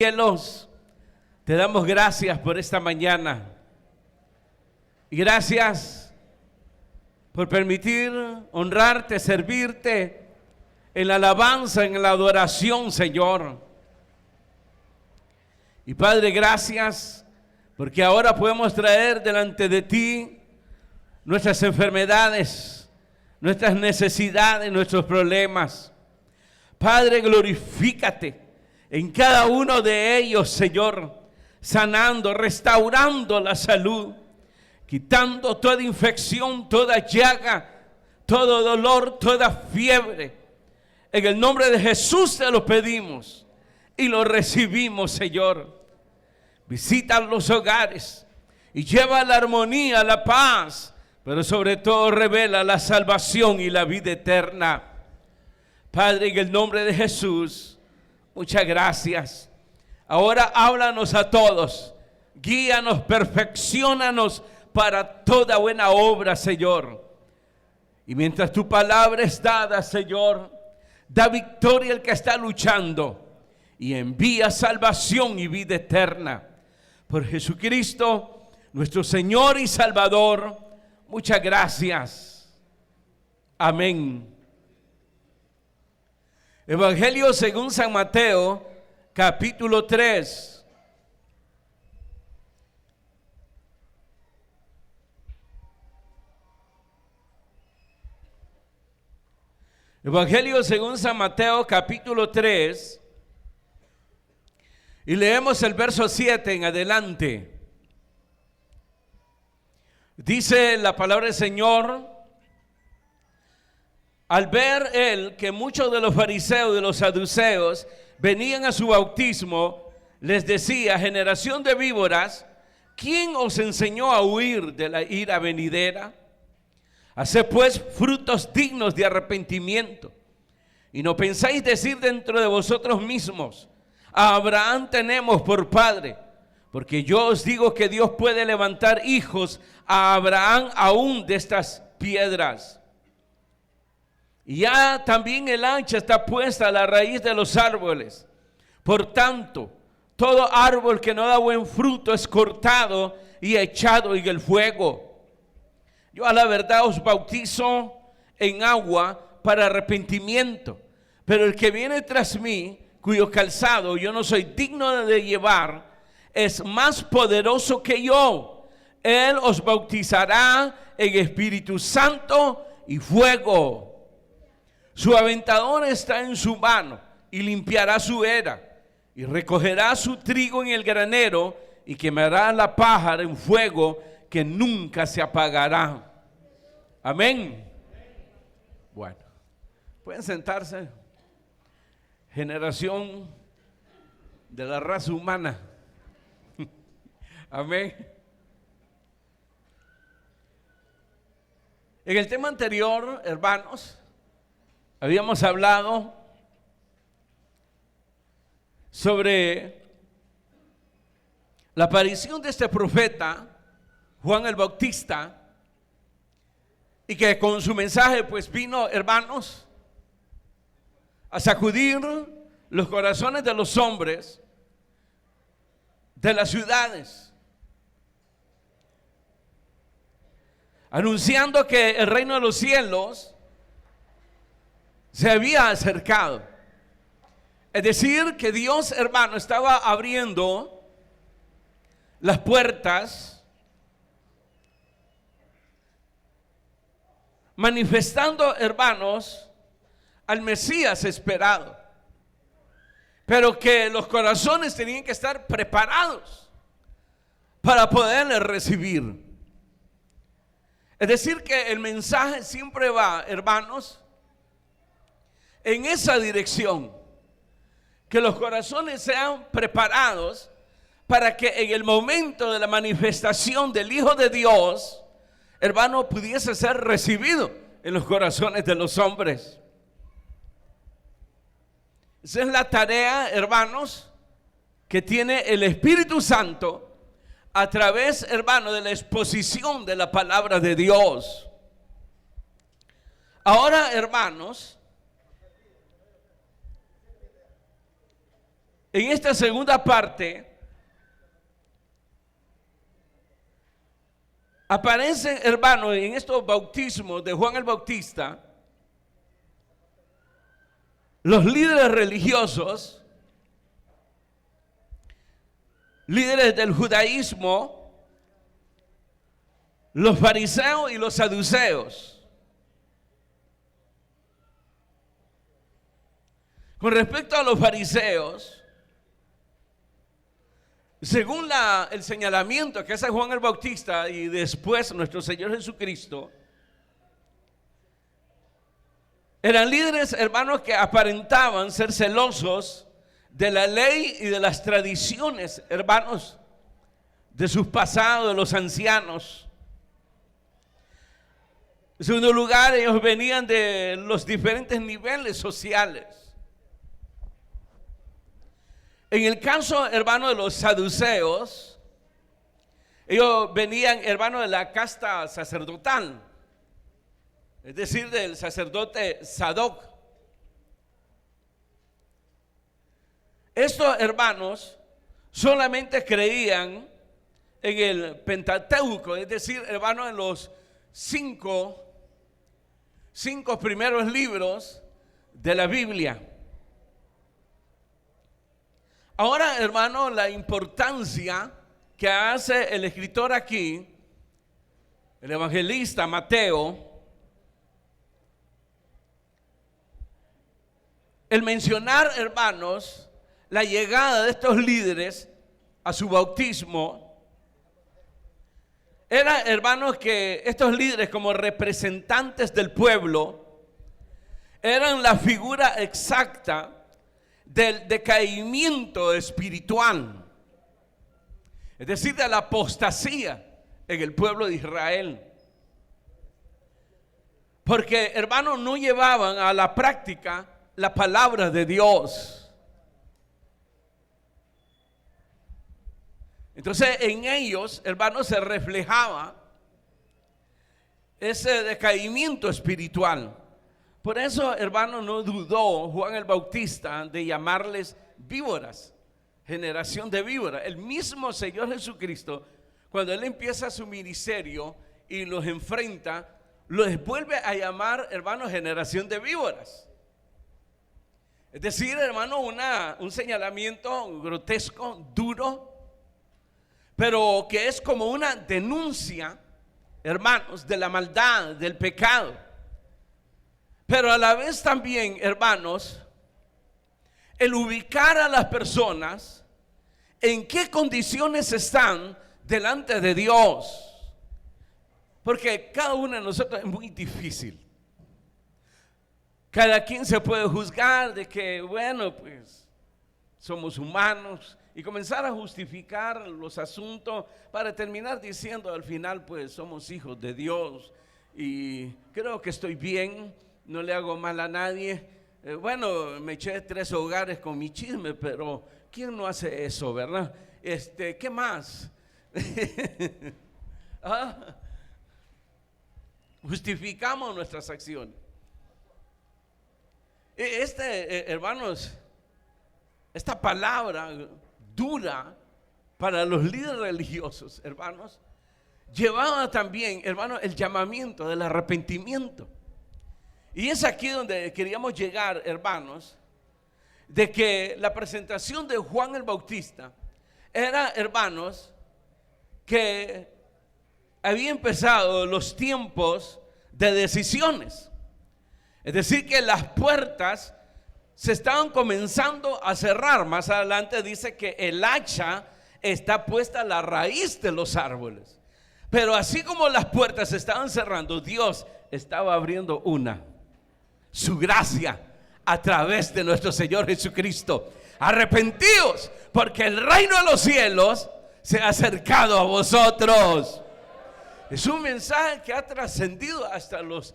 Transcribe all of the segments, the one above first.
Cielos, te damos gracias por esta mañana y gracias por permitir honrarte, servirte en la alabanza, en la adoración, Señor. Y Padre, gracias porque ahora podemos traer delante de ti nuestras enfermedades, nuestras necesidades, nuestros problemas. Padre, glorifícate en cada uno de ellos, Señor, sanando, restaurando la salud, quitando toda infección, toda llaga, todo dolor, toda fiebre. En el nombre de Jesús te lo pedimos y lo recibimos, Señor. Visita los hogares y lleva la armonía, la paz, pero sobre todo revela la salvación y la vida eterna. Padre, en el nombre de Jesús, muchas gracias. Ahora háblanos a todos, guíanos, perfecciónanos para toda buena obra, Señor. Y mientras tu palabra es dada, Señor, da victoria al que está luchando y envía salvación y vida eterna. Por Jesucristo, nuestro Señor y Salvador, muchas gracias. Amén. Evangelio según San Mateo, capítulo 3. Evangelio según San Mateo, capítulo 3. Y leemos el verso 7 en adelante. Dice la palabra del Señor: al ver él que muchos de los fariseos y de los saduceos venían a su bautismo, les decía: generación de víboras, ¿quién os enseñó a huir de la ira venidera? Haced pues frutos dignos de arrepentimiento. Y no pensáis decir dentro de vosotros mismos: a Abraham tenemos por padre. Porque yo os digo que Dios puede levantar hijos a Abraham aún de estas piedras. Y ya también el hacha está puesta a la raíz de los árboles. Por tanto, todo árbol que no da buen fruto es cortado y echado en el fuego. Yo a la verdad os bautizo en agua para arrepentimiento, pero el que viene tras mí, cuyo calzado yo no soy digno de llevar, es más poderoso que yo. Él os bautizará en Espíritu Santo y fuego. Su aventador está en su mano y limpiará su era, y recogerá su trigo en el granero y quemará la paja en fuego que nunca se apagará. Amén. Bueno, pueden sentarse. Generación de la raza humana. Amén. En el tema anterior, hermanos, habíamos hablado sobre la aparición de este profeta, Juan el Bautista, y que con su mensaje pues vino, hermanos, a sacudir los corazones de los hombres de las ciudades, anunciando que el reino de los cielos se había acercado. Es decir, que Dios, hermano, estaba abriendo las puertas, manifestando, hermanos, al Mesías esperado, pero que los corazones tenían que estar preparados para poderle recibir. Es decir, que el mensaje siempre va, hermanos, en esa dirección, que los corazones sean preparados para que en el momento de la manifestación del Hijo de Dios, hermano, pudiese ser recibido en los corazones de los hombres. Esa es la tarea, hermanos, que tiene el Espíritu Santo a través, hermano, de la exposición de la palabra de Dios. Ahora, hermanos, En esta segunda parte aparecen, hermanos, en estos bautismos de Juan el Bautista, los líderes religiosos, líderes del judaísmo, los fariseos y los saduceos. Con respecto a los fariseos, según el señalamiento que hace Juan el Bautista y después nuestro Señor Jesucristo, eran líderes, hermanos, que aparentaban ser celosos de la ley y de las tradiciones, hermanos, de sus pasados, de los ancianos. En segundo lugar, ellos venían de los diferentes niveles sociales. En el caso, hermano, de los saduceos, ellos venían, hermano, de la casta sacerdotal, es decir, del sacerdote Sadoc. Estos hermanos solamente creían en el Pentateuco, es decir, hermano, en los cinco primeros libros de la Biblia. Ahora, hermano, la importancia que hace el escritor aquí, el evangelista Mateo, el mencionar, hermanos, la llegada de estos líderes a su bautismo, era, hermanos, que estos líderes como representantes del pueblo eran la figura exacta del decaimiento espiritual, es decir, de la apostasía en el pueblo de Israel. Porque, hermanos, no llevaban a la práctica la palabra de Dios. Entonces, en ellos, hermanos, se reflejaba ese decaimiento espiritual. Por eso, hermano, no dudó Juan el Bautista de llamarles víboras, generación de víboras. El mismo Señor Jesucristo, cuando Él empieza su ministerio y los enfrenta, los vuelve a llamar, hermano, generación de víboras. Es decir, hermano, un señalamiento grotesco, duro, pero que es como una denuncia, hermanos, de la maldad, del pecado. Pero a la vez también, hermanos, el ubicar a las personas en qué condiciones están delante de Dios. Porque cada uno de nosotros es muy difícil. Cada quien se puede juzgar de que, bueno, pues somos humanos, y comenzar a justificar los asuntos para terminar diciendo al final, pues somos hijos de Dios y creo que estoy bien. No le hago mal a nadie. Bueno, me eché 3 hogares con mi chisme, pero ¿quién no hace eso, verdad? ¿Qué más? ¿Ah? Justificamos nuestras acciones. Hermanos, esta palabra dura para los líderes religiosos, hermanos, llevaba también, hermanos, el llamamiento del arrepentimiento. Y es aquí donde queríamos llegar, hermanos, de que la presentación de Juan el Bautista era, hermanos, que había empezado los tiempos de decisiones. Es decir, que las puertas se estaban comenzando a cerrar. Más adelante dice que el hacha está puesta a la raíz de los árboles. Pero así como las puertas se estaban cerrando, Dios estaba abriendo una. Su gracia a través de nuestro Señor Jesucristo. Arrepentíos, porque el reino de los cielos se ha acercado a vosotros. Es un mensaje que ha trascendido hasta los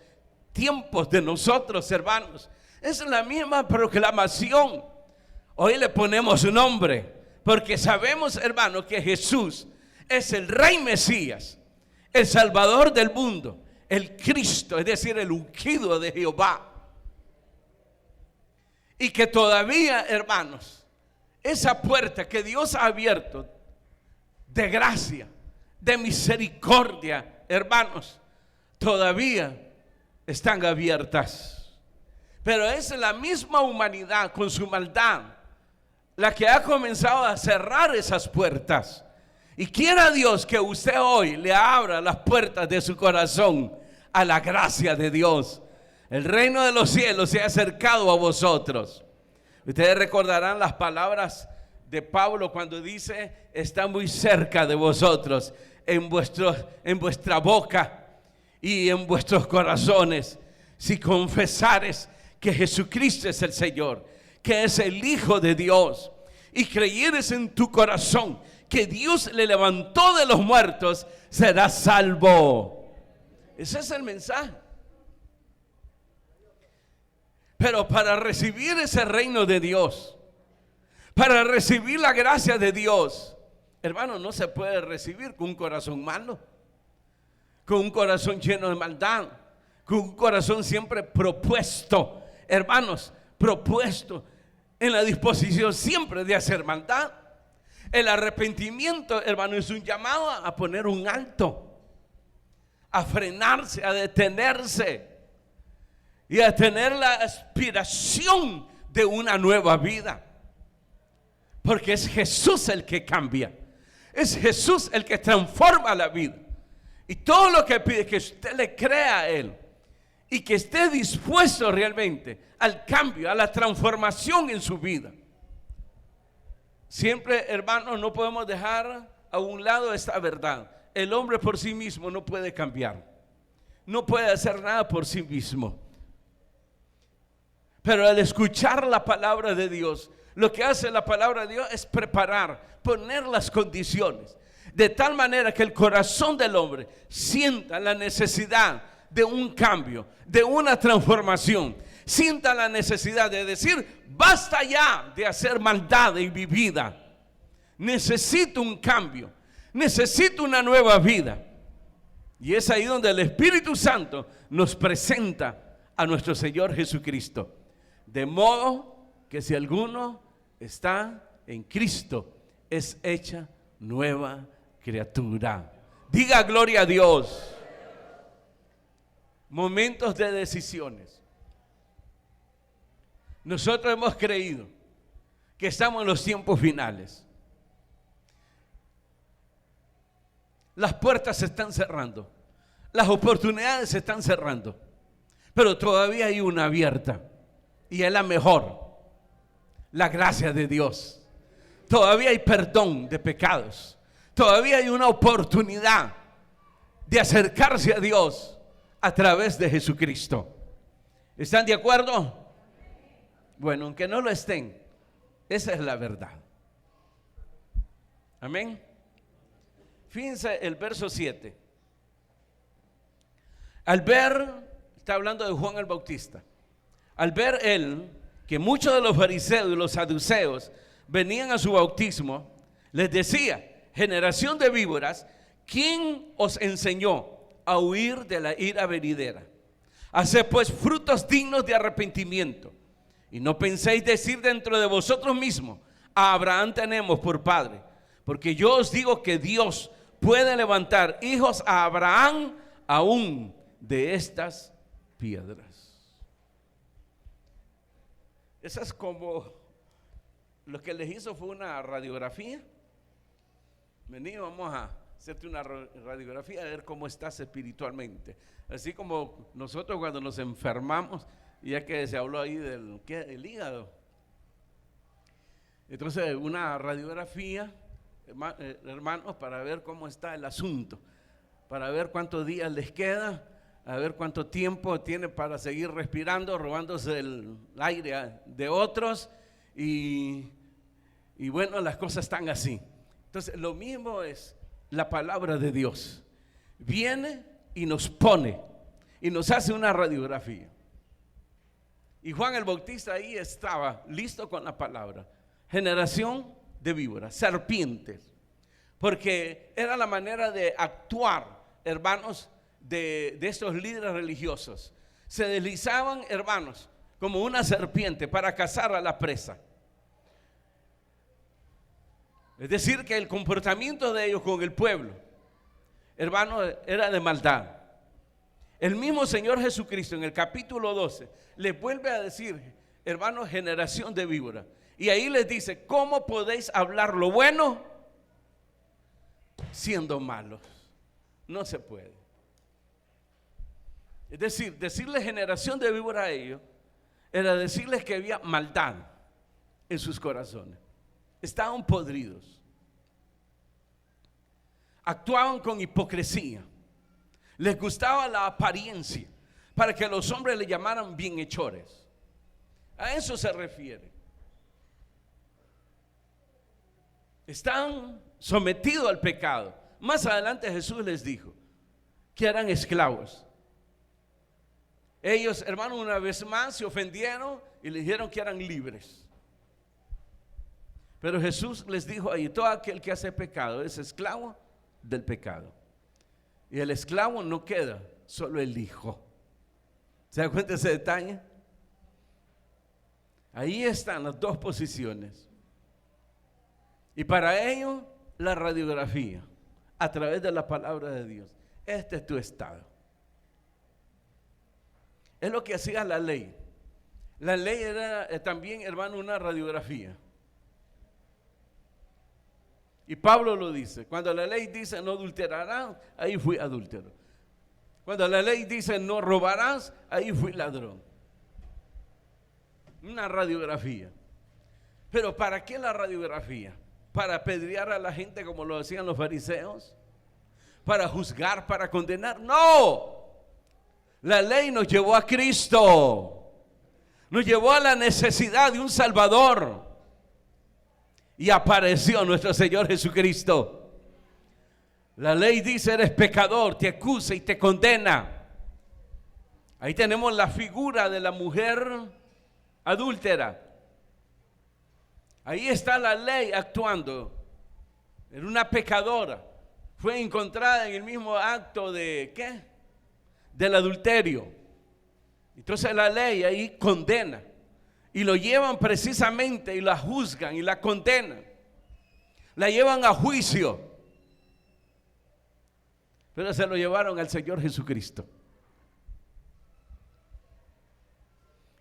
tiempos de nosotros, hermanos. Es la misma proclamación. Hoy le ponemos su nombre, porque sabemos, hermanos, que Jesús es el Rey Mesías, el Salvador del mundo, el Cristo, es decir, el ungido de Jehová. Y que todavía, hermanos, esa puerta que Dios ha abierto de gracia, de misericordia, hermanos, todavía están abiertas. Pero es la misma humanidad con su maldad la que ha comenzado a cerrar esas puertas. Y quiera Dios que usted hoy le abra las puertas de su corazón a la gracia de Dios. El reino de los cielos se ha acercado a vosotros. Ustedes recordarán las palabras de Pablo cuando dice: está muy cerca de vosotros, en vuestra boca y en vuestros corazones, si confesares que Jesucristo es el Señor, que es el Hijo de Dios, y creyeres en tu corazón que Dios le levantó de los muertos, serás salvo. Ese es el mensaje. Pero para recibir ese reino de Dios, para recibir la gracia de Dios, hermano, no se puede recibir con un corazón malo, con un corazón lleno de maldad, con un corazón siempre propuesto, hermanos, propuesto en la disposición siempre de hacer maldad. El arrepentimiento, hermano, es un llamado a poner un alto, a frenarse, a detenerse y a tener la aspiración de una nueva vida. Porque es Jesús el que cambia, es Jesús el que transforma la vida. Y todo lo que pide es que usted le crea a Él y que esté dispuesto realmente al cambio, a la transformación en su vida. Siempre, hermanos, no podemos dejar a un lado esta verdad. El hombre por sí mismo no puede cambiar, no puede hacer nada por sí mismo. Pero al escuchar la palabra de Dios, lo que hace la palabra de Dios es preparar, poner las condiciones, de tal manera que el corazón del hombre sienta la necesidad de un cambio, de una transformación. Sienta la necesidad de decir: basta ya de hacer maldad en mi vida. Necesito un cambio, necesito una nueva vida. Y es ahí donde el Espíritu Santo nos presenta a nuestro Señor Jesucristo. De modo que si alguno está en Cristo, es hecha nueva criatura. Diga gloria a Dios. Momentos de decisiones. Nosotros hemos creído que estamos en los tiempos finales. Las puertas se están cerrando, las oportunidades se están cerrando, pero todavía hay una abierta y es la mejor, la gracia de Dios. Todavía hay perdón de pecados, todavía hay una oportunidad de acercarse a Dios a través de Jesucristo. ¿Están de acuerdo? Bueno, aunque no lo estén, esa es la verdad. Amén. Fíjense el verso 7. Al ver, está hablando de Juan el Bautista, al ver él que muchos de los fariseos y los saduceos venían a su bautismo, les decía: generación de víboras, ¿quién os enseñó a huir de la ira venidera? Haced pues frutos dignos de arrepentimiento. Y no penséis decir dentro de vosotros mismos: a Abraham tenemos por padre. Porque yo os digo que Dios puede levantar hijos a Abraham aún de estas piedras. Esa es como lo que les hizo fue una radiografía. Vení, vamos a hacerte una radiografía a ver cómo estás espiritualmente. Así como nosotros cuando nos enfermamos, ya que se habló ahí del el hígado. Entonces, una radiografía, hermanos, para ver cómo está el asunto, para ver cuántos días les queda, a ver cuánto tiempo tiene para seguir respirando, robándose el aire de otros, y bueno, las cosas están así. Entonces, lo mismo es la palabra de Dios. Viene y nos pone y nos hace una radiografía. Y Juan el Bautista ahí estaba listo con la palabra: generación de víboras, serpientes, porque era la manera de actuar, hermanos, de estos líderes religiosos. Se deslizaban, hermanos, como una serpiente para cazar a la presa. Es decir, que el comportamiento de ellos con el pueblo, hermano, era de maldad. El mismo Señor Jesucristo en el capítulo 12 les vuelve a decir, hermano, generación de víboras. Y ahí les dice, ¿cómo podéis hablar lo bueno siendo malos? No se puede. Es decir, decirle generación de víboras a ellos era decirles que había maldad en sus corazones. Estaban podridos. Actuaban con hipocresía. Les gustaba la apariencia para que los hombres le llamaran bienhechores. A eso se refiere. Están sometidos al pecado. Más adelante Jesús les dijo que eran esclavos. Ellos, hermano, una vez más se ofendieron y le dijeron que eran libres. Pero Jesús les dijo ahí, todo aquel que hace pecado es esclavo del pecado. Y el esclavo no queda, solo el hijo. ¿Se da cuenta de ese detalle? Ahí están las dos posiciones. Y para ello, la radiografía, a través de la palabra de Dios. Este es tu estado. Es lo que hacía la ley. La ley era también, hermano, una radiografía. Y Pablo lo dice, cuando la ley dice no adulterarás, ahí fui adúltero. Cuando la ley dice no robarás, ahí fui ladrón. Una radiografía. Pero ¿para qué la radiografía? ¿Para apedrear a la gente como lo hacían los fariseos? ¿Para juzgar, para condenar? ¡No! La ley nos llevó a Cristo. Nos llevó a la necesidad de un Salvador. Y apareció nuestro Señor Jesucristo. La ley dice eres pecador, te acusa y te condena. Ahí tenemos la figura de la mujer adúltera. Ahí está la ley actuando. Era una pecadora. Fue encontrada en el mismo acto de ¿qué? Del adulterio. Entonces la ley ahí condena. Y lo llevan precisamente y la juzgan y la condenan. La llevan a juicio. Pero se lo llevaron al Señor Jesucristo.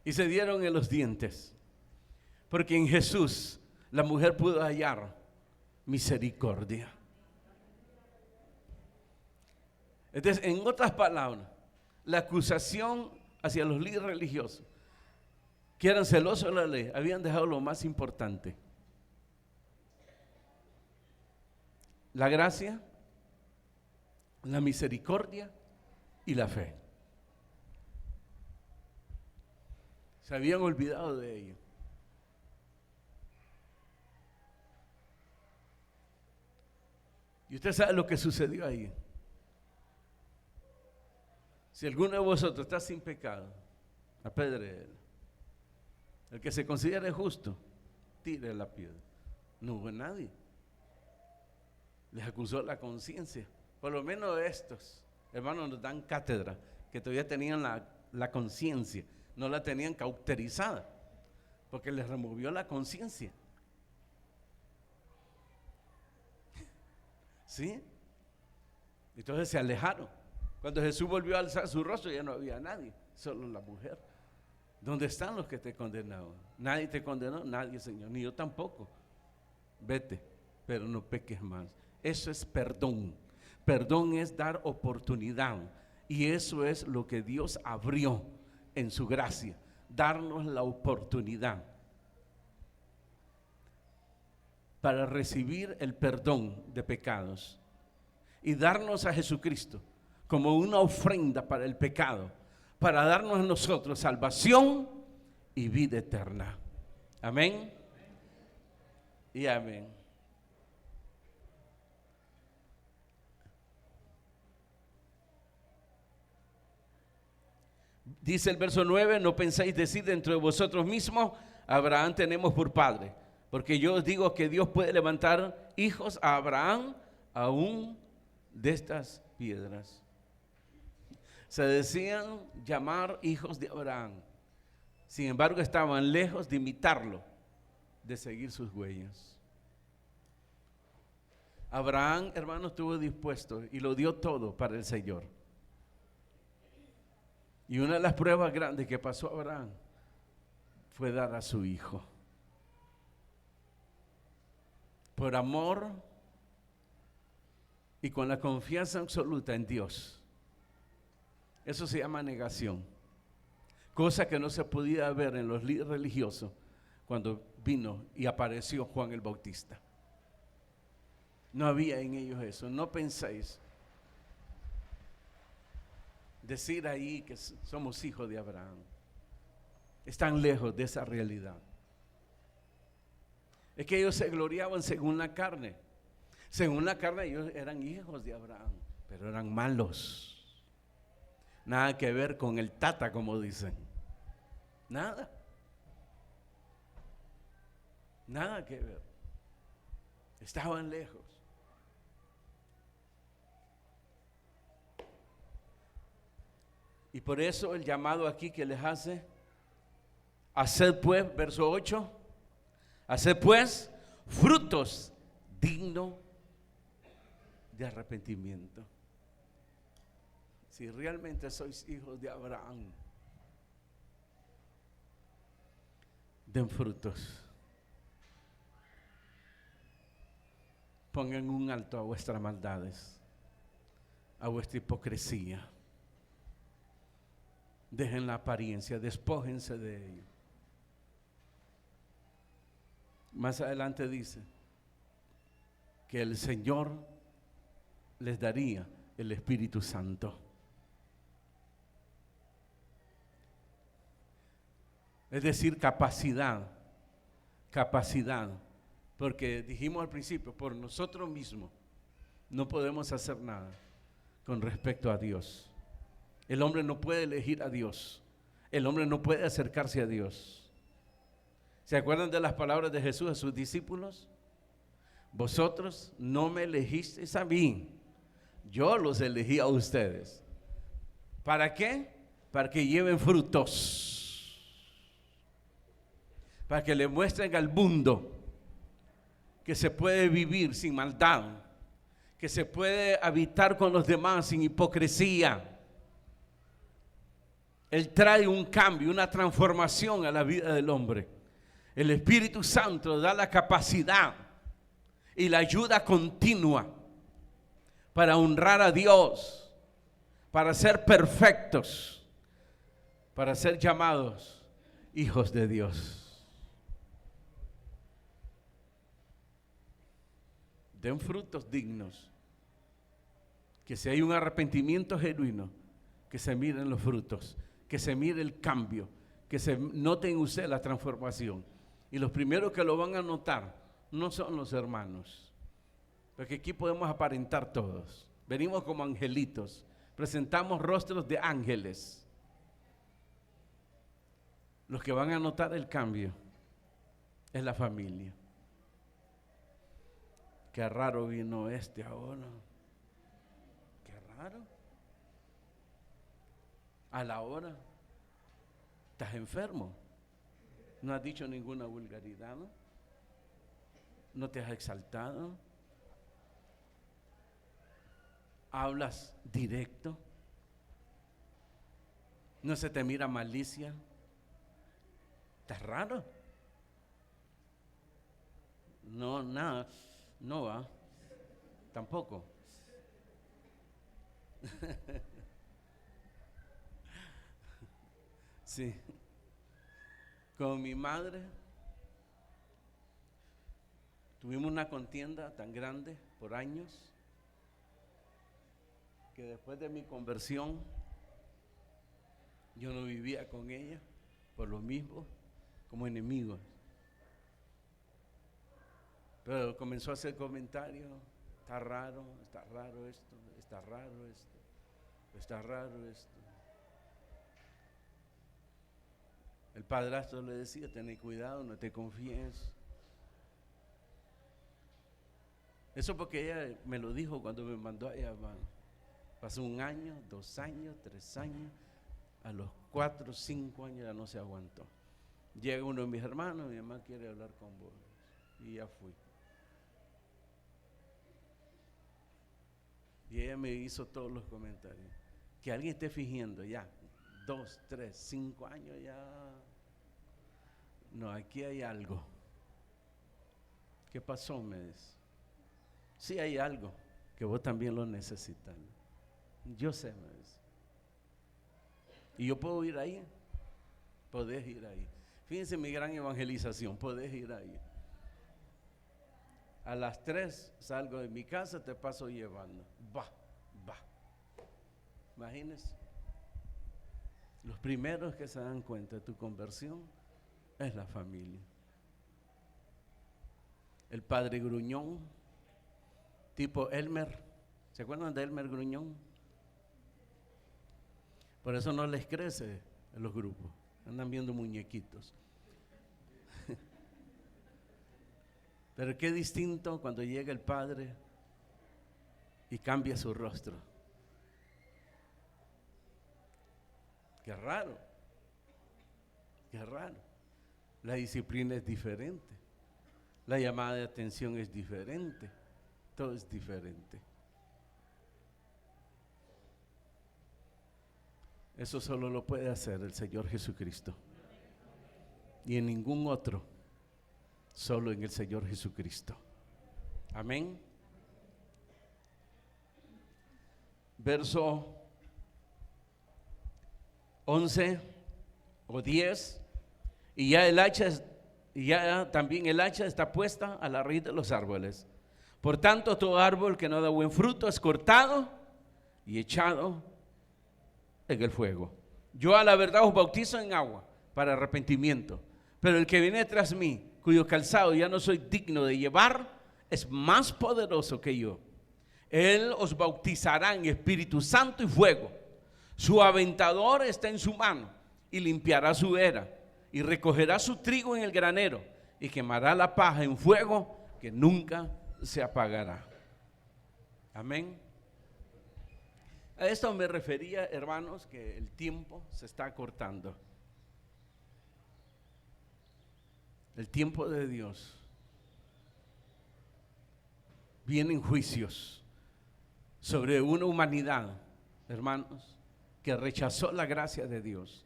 Y se dieron en los dientes. Porque en Jesús la mujer pudo hallar misericordia. Entonces, en otras palabras, la acusación hacia los líderes religiosos que eran celosos de la ley, habían dejado lo más importante: la gracia, la misericordia y la fe. Se habían olvidado de ello. Y usted sabe lo que sucedió ahí. Si alguno de vosotros está sin pecado, apedréelo. El que se considere justo, tire la piedra. No hubo nadie. Les acusó la conciencia. Por lo menos estos hermanos nos dan cátedra, que todavía tenían la conciencia, no la tenían cauterizada, porque les removió la conciencia. ¿Sí? Entonces se alejaron. Cuando Jesús volvió a alzar su rostro, ya no había nadie, solo la mujer. ¿Dónde están los que te condenaban? Nadie te condenó, nadie, Señor, ni yo tampoco. Vete, pero no peques más. Eso es perdón. Perdón es dar oportunidad. Y eso es lo que Dios abrió en su gracia, darnos la oportunidad para recibir el perdón de pecados y darnos a Jesucristo como una ofrenda para el pecado, para darnos a nosotros salvación y vida eterna. Amén y amén. Dice el verso 9: no pensáis decir dentro de vosotros mismos, Abraham tenemos por padre, porque yo os digo que Dios puede levantar hijos a Abraham aún de estas piedras. Se decían llamar hijos de Abraham, sin embargo estaban lejos de imitarlo, de seguir sus huellas. Abraham, hermano, estuvo dispuesto y lo dio todo para el Señor. Y una de las pruebas grandes que pasó Abraham fue dar a su hijo. Por amor y con la confianza absoluta en Dios. Eso se llama negación. Cosa que no se podía ver en los líderes religiosos cuando vino y apareció Juan el Bautista. No había en ellos eso. No penséis decir ahí que somos hijos de Abraham. Están lejos de esa realidad. Es que ellos se gloriaban según la carne. Según la carne ellos eran hijos de Abraham, pero eran malos. Nada que ver con el tata, como dicen. Nada. Nada que ver. Estaban lejos. Y por eso el llamado aquí que les hace, haced pues, verso 8, haced pues frutos dignos de arrepentimiento. Si realmente sois hijos de Abraham, den frutos. Pongan un alto a vuestras maldades, a vuestra hipocresía. Dejen la apariencia, despójense de ello. Más adelante dice que el Señor les daría el Espíritu Santo. Es decir, capacidad, porque dijimos al principio, por nosotros mismos no podemos hacer nada con respecto a Dios. El hombre no puede elegir a Dios. El hombre no puede acercarse a Dios. ¿Se acuerdan de las palabras de Jesús a sus discípulos? Vosotros no me elegisteis a mí, yo los elegí a ustedes. ¿Para qué? Para que lleven frutos. Para que le muestren al mundo que se puede vivir sin maldad, que se puede habitar con los demás sin hipocresía. Él trae un cambio, una transformación a la vida del hombre. El Espíritu Santo da la capacidad y la ayuda continua para honrar a Dios, para ser perfectos, para ser llamados hijos de Dios. Den frutos dignos. Que si hay un arrepentimiento genuino, que se miren los frutos, que se mire el cambio, que se note en usted la transformación. Y los primeros que lo van a notar no son los hermanos, porque aquí podemos aparentar todos. Venimos como angelitos, presentamos rostros de ángeles. Los que van a notar el cambio es la familia. Qué raro vino este ahora. Qué raro. A la hora. ¿Estás enfermo? ¿No has dicho ninguna vulgaridad? ¿No te has exaltado? ¿Hablas directo? ¿No se te mira malicia? ¿Estás raro? No, nada. No va. Tampoco. Sí. Con mi madre tuvimos una contienda tan grande por años que después de mi conversión yo no vivía con ella por lo mismo, como enemigos. Pero comenzó a hacer comentarios: está raro esto, está raro esto, está raro esto. El padrastro le decía: ten cuidado, no te confíes. Eso porque ella me lo dijo cuando me mandó a llamar. Pasó 1 año, 2 años, 3 años. A los 4, 5 años ya no se aguantó. Llega uno de mis hermanos: mi mamá quiere hablar con vos. Y ya fui. que ella me hizo todos los comentarios. Que alguien esté fingiendo ya 2, 3, 5 años ya. No, aquí hay algo. ¿Qué pasó? Me dice. Sí, hay algo que vos también lo necesitas. Yo sé, me dice. Y yo puedo ir ahí. Podés ir ahí. Fíjense mi gran evangelización. Podés ir ahí. A las 3 salgo de mi casa, te paso llevando. Va. Imagínense. Los primeros que se dan cuenta de tu conversión es la familia. El padre gruñón, tipo Elmer. ¿Se acuerdan de Elmer Gruñón? Por eso no les crece en los grupos. Andan viendo muñequitos. Pero qué distinto cuando llega el padre y cambia su rostro. Qué raro. Qué raro. La disciplina es diferente. La llamada de atención es diferente. Todo es diferente. Eso solo lo puede hacer el Señor Jesucristo. Y en ningún otro. Solo en el Señor Jesucristo. Amén. Verso 11 o 10. Y ya también el hacha está puesta a la raíz de los árboles. Por tanto, todo árbol que no da buen fruto es cortado y echado en el fuego. Yo a la verdad os bautizo en agua para arrepentimiento, pero el que viene tras mí, cuyo calzado ya no soy digno de llevar, es más poderoso que yo. Él os bautizará en Espíritu Santo y fuego. Su aventador está en su mano y limpiará su era y recogerá su trigo en el granero y quemará la paja en fuego que nunca se apagará. Amén. A esto me refería, hermanos, que el tiempo se está acortando. El tiempo de Dios. Vienen juicios sobre una humanidad, hermanos, que rechazó la gracia de Dios,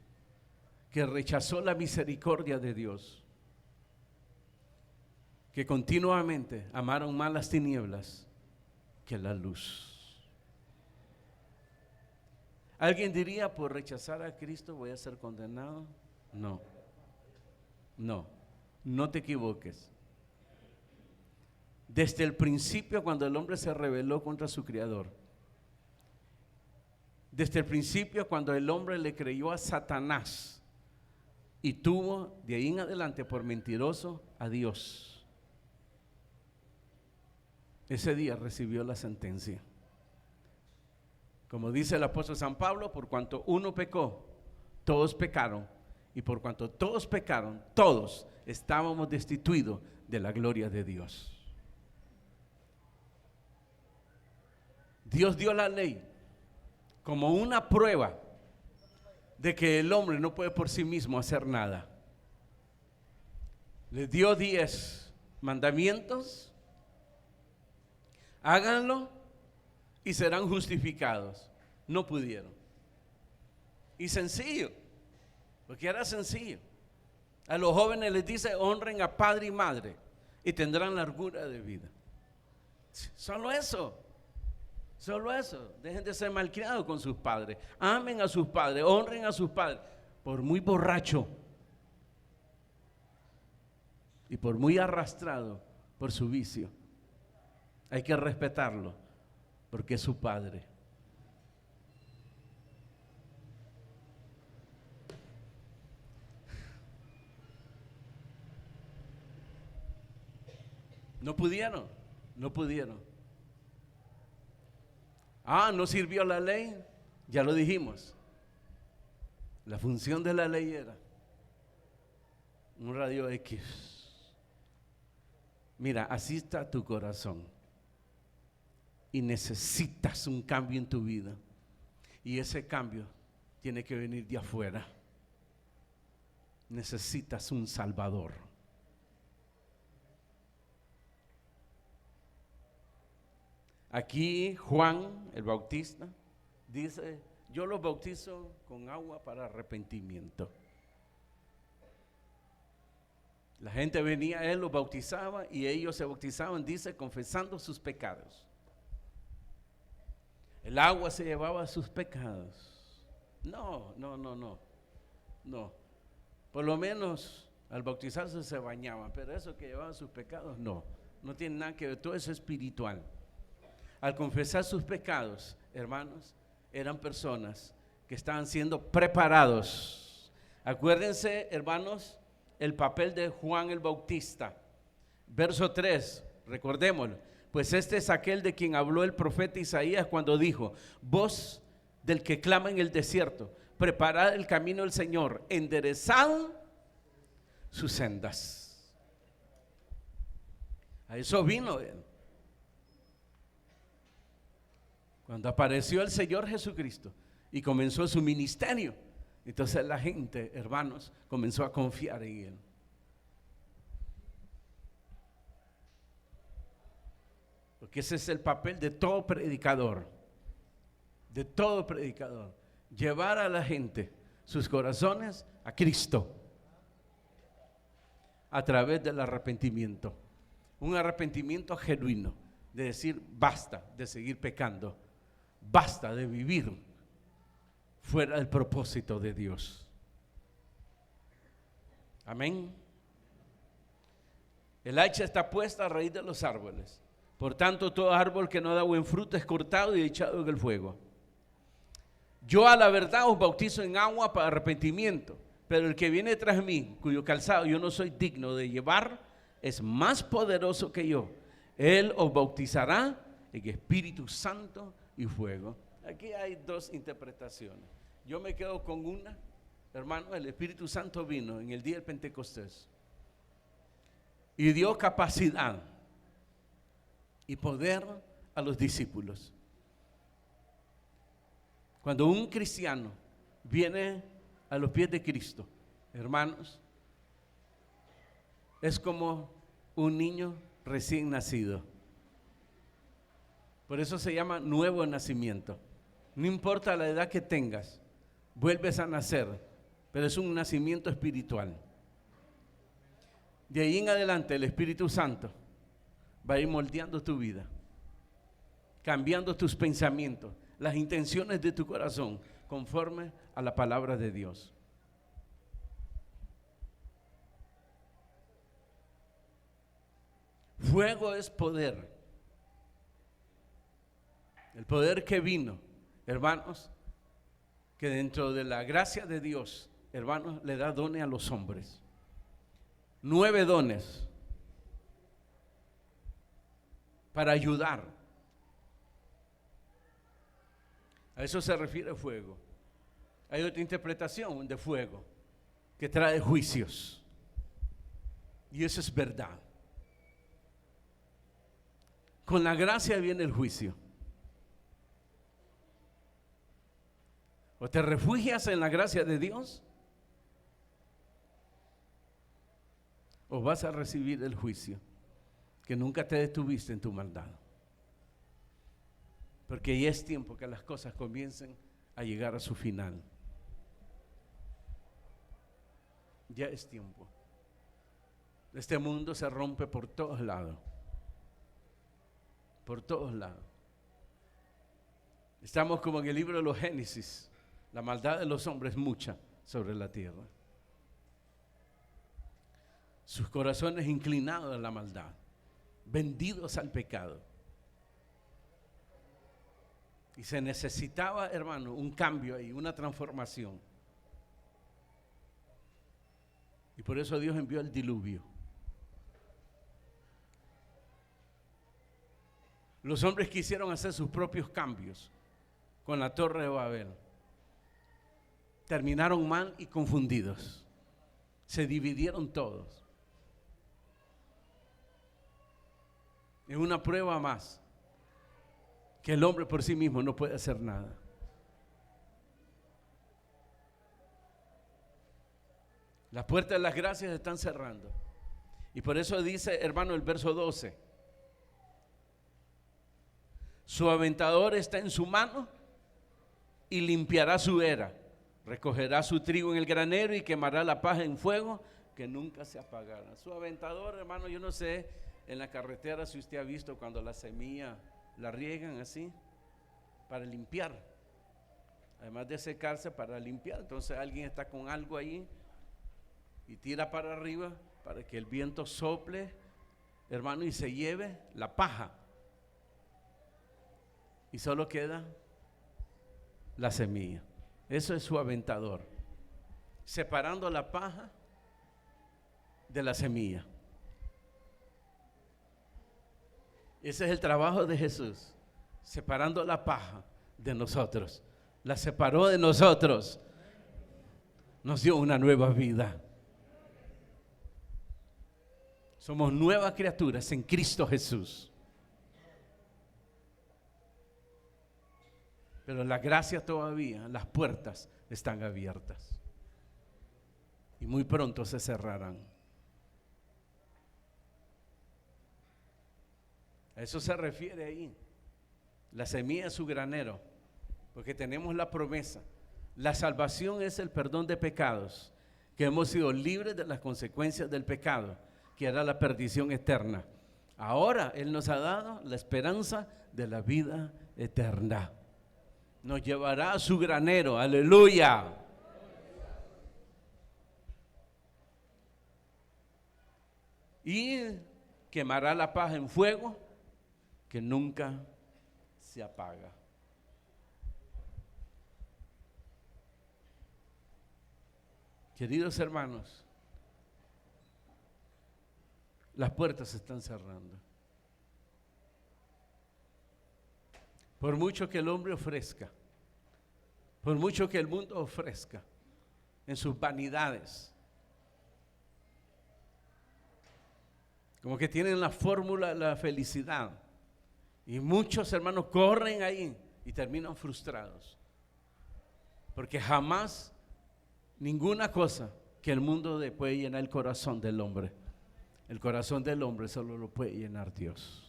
que rechazó la misericordia de Dios, que continuamente amaron más las tinieblas que la luz. ¿Alguien diría, por rechazar a Cristo voy a ser condenado? No te equivoques. Desde el principio, cuando el hombre se rebeló contra su Creador, desde el principio, cuando el hombre le creyó a Satanás y tuvo de ahí en adelante por mentiroso a Dios, ese día recibió la sentencia. Como dice el apóstol San Pablo, por cuanto uno pecó, todos pecaron, y por cuanto todos pecaron, todos estábamos destituidos de la gloria de Dios. Dios dio la ley como una prueba de que el hombre no puede por sí mismo hacer nada. Les dio 10 mandamientos, háganlo y serán justificados. No pudieron. Y sencillo, porque era sencillo. A los jóvenes les dice: honren a padre y madre y tendrán largura de vida. Solo eso. Dejen de ser malcriados con sus padres. Amen a sus padres, honren a sus padres. Por muy borracho y por muy arrastrado por su vicio, hay que respetarlo, porque es su padre. No pudieron. No sirvió la ley, ya lo dijimos. La función de la ley era un radio X. Mira, así está tu corazón y necesitas un cambio en tu vida, y ese cambio tiene que venir de afuera. Necesitas un Salvador. Aquí Juan el Bautista dice: yo los bautizo con agua para arrepentimiento. La gente venía a él, los bautizaba y ellos se bautizaban, dice, confesando sus pecados. El agua se llevaba sus pecados. No. Por lo menos al bautizarse se bañaban, pero eso que llevaban sus pecados, no tiene nada que ver, todo eso es espiritual. Al confesar sus pecados, hermanos, eran personas que estaban siendo preparados. Acuérdense, hermanos, el papel de Juan el Bautista. Verso 3, recordémoslo. Pues este es aquel de quien habló el profeta Isaías cuando dijo: voz del que clama en el desierto, preparad el camino del Señor, enderezad sus sendas. A eso vino él. Cuando apareció el Señor Jesucristo y comenzó su ministerio, entonces la gente, hermanos, comenzó a confiar en él. Porque ese es el papel de todo predicador, llevar a la gente, sus corazones, a Cristo, a través del arrepentimiento, un arrepentimiento genuino, de decir basta de seguir pecando, basta de vivir fuera del propósito de Dios. Amén. El hacha está puesta a raíz de los árboles. Por tanto, todo árbol que no da buen fruto es cortado y echado en el fuego. Yo a la verdad os bautizo en agua para arrepentimiento, pero el que viene tras mí, cuyo calzado yo no soy digno de llevar, es más poderoso que yo. Él os bautizará en Espíritu Santo y fuego. Aquí hay dos interpretaciones. Yo me quedo con una, hermano. El Espíritu Santo vino en el día del Pentecostés y dio capacidad y poder a los discípulos. Cuando un cristiano viene a los pies de Cristo, hermanos, es como un niño recién nacido. Por eso se llama nuevo nacimiento. No importa la edad que tengas, vuelves a nacer, pero es un nacimiento espiritual. De ahí en adelante el Espíritu Santo va a ir moldeando tu vida, cambiando tus pensamientos, las intenciones de tu corazón, conforme a la palabra de Dios. Fuego es poder. El poder que vino, hermanos, que dentro de la gracia de Dios, hermanos, le da dones a los hombres. 9 dones para ayudar. A eso se refiere fuego. Hay otra interpretación de fuego que trae juicios, y eso es verdad. Con la gracia viene el juicio. O te refugias en la gracia de Dios, o vas a recibir el juicio, que nunca te detuviste en tu maldad. Porque ya es tiempo que las cosas comiencen a llegar a su final. Ya es tiempo. Este mundo se rompe por todos lados. Por todos lados. Estamos como en el libro de los Génesis. La maldad de los hombres es mucha sobre la tierra. Sus corazones inclinados a la maldad, vendidos al pecado. Y se necesitaba, hermano, un cambio ahí, una transformación. Y por eso Dios envió el diluvio. Los hombres quisieron hacer sus propios cambios con la Torre de Babel. Terminaron mal y confundidos. Se dividieron todos. Es una prueba más que el hombre por sí mismo no puede hacer nada. Las puertas de las gracias están cerrando. Y por eso dice, hermano, el verso 12: Su aventador está en su mano y limpiará su era. Recogerá su trigo en el granero y quemará la paja en fuego que nunca se apagará. Su aventador, hermano, yo no sé en la carretera si usted ha visto cuando la semilla la riegan así para limpiar. Además de secarse, para limpiar. Entonces alguien está con algo ahí y tira para arriba para que el viento sople, hermano, y se lleve la paja. Y solo queda la semilla. Eso es su aventador, separando la paja de la semilla. Ese es el trabajo de Jesús, separando la paja de nosotros. La separó de nosotros, nos dio una nueva vida. Somos nuevas criaturas en Cristo Jesús. Pero la gracia todavía, las puertas están abiertas. Y muy pronto se cerrarán. A eso se refiere ahí. La semilla es su granero. Porque tenemos la promesa. La salvación es el perdón de pecados. Que hemos sido libres de las consecuencias del pecado, que era la perdición eterna. Ahora Él nos ha dado la esperanza de la vida eterna. Nos llevará a su granero, aleluya. Y quemará la paja en fuego que nunca se apaga. Queridos hermanos, las puertas se están cerrando. Por mucho que el hombre ofrezca, por mucho que el mundo ofrezca en sus vanidades, como que tienen la fórmula de la felicidad, y muchos hermanos corren ahí y terminan frustrados, porque jamás ninguna cosa que el mundo dé puede llenar el corazón del hombre. El corazón del hombre solo lo puede llenar Dios.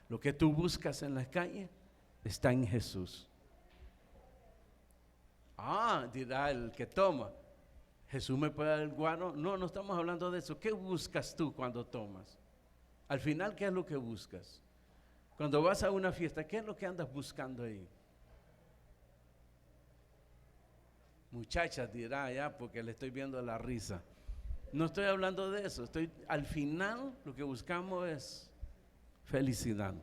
Lo que tú buscas en la calle está en Jesús. Dirá el que toma, Jesús me puede dar el guaro. No, no estamos hablando de eso. ¿Qué buscas tú cuando tomas? Al final, ¿qué es lo que buscas? Cuando vas a una fiesta, ¿qué es lo que andas buscando ahí? Muchachas dirá ya, porque le estoy viendo la risa. No estoy hablando de eso. Al final lo que buscamos es felicidad.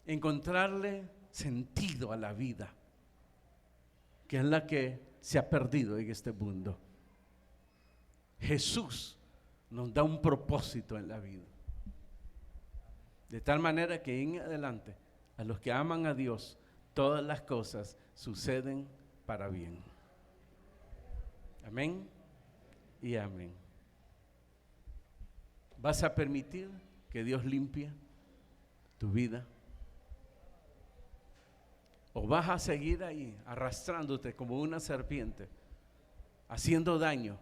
Encontrarle sentido a la vida, que es la que se ha perdido en este mundo. Jesús nos da un propósito en la vida. De tal manera que en adelante, a los que aman a Dios, todas las cosas suceden para bien. Amén y amén. ¿Vas a permitir que Dios limpie tu vida? ¿O vas a seguir ahí arrastrándote como una serpiente, haciendo daño?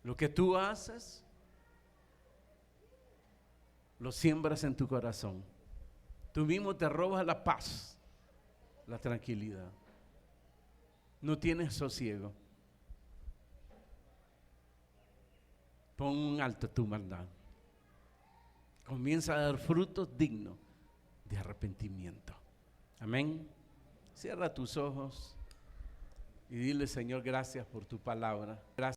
Lo que tú haces, lo siembras en tu corazón. Tú mismo te robas la paz, la tranquilidad. No tienes sosiego. Pon un alto a tu maldad. Comienza a dar frutos dignos de arrepentimiento. Amén. Cierra tus ojos y dile: Señor, gracias por tu palabra. Gracias.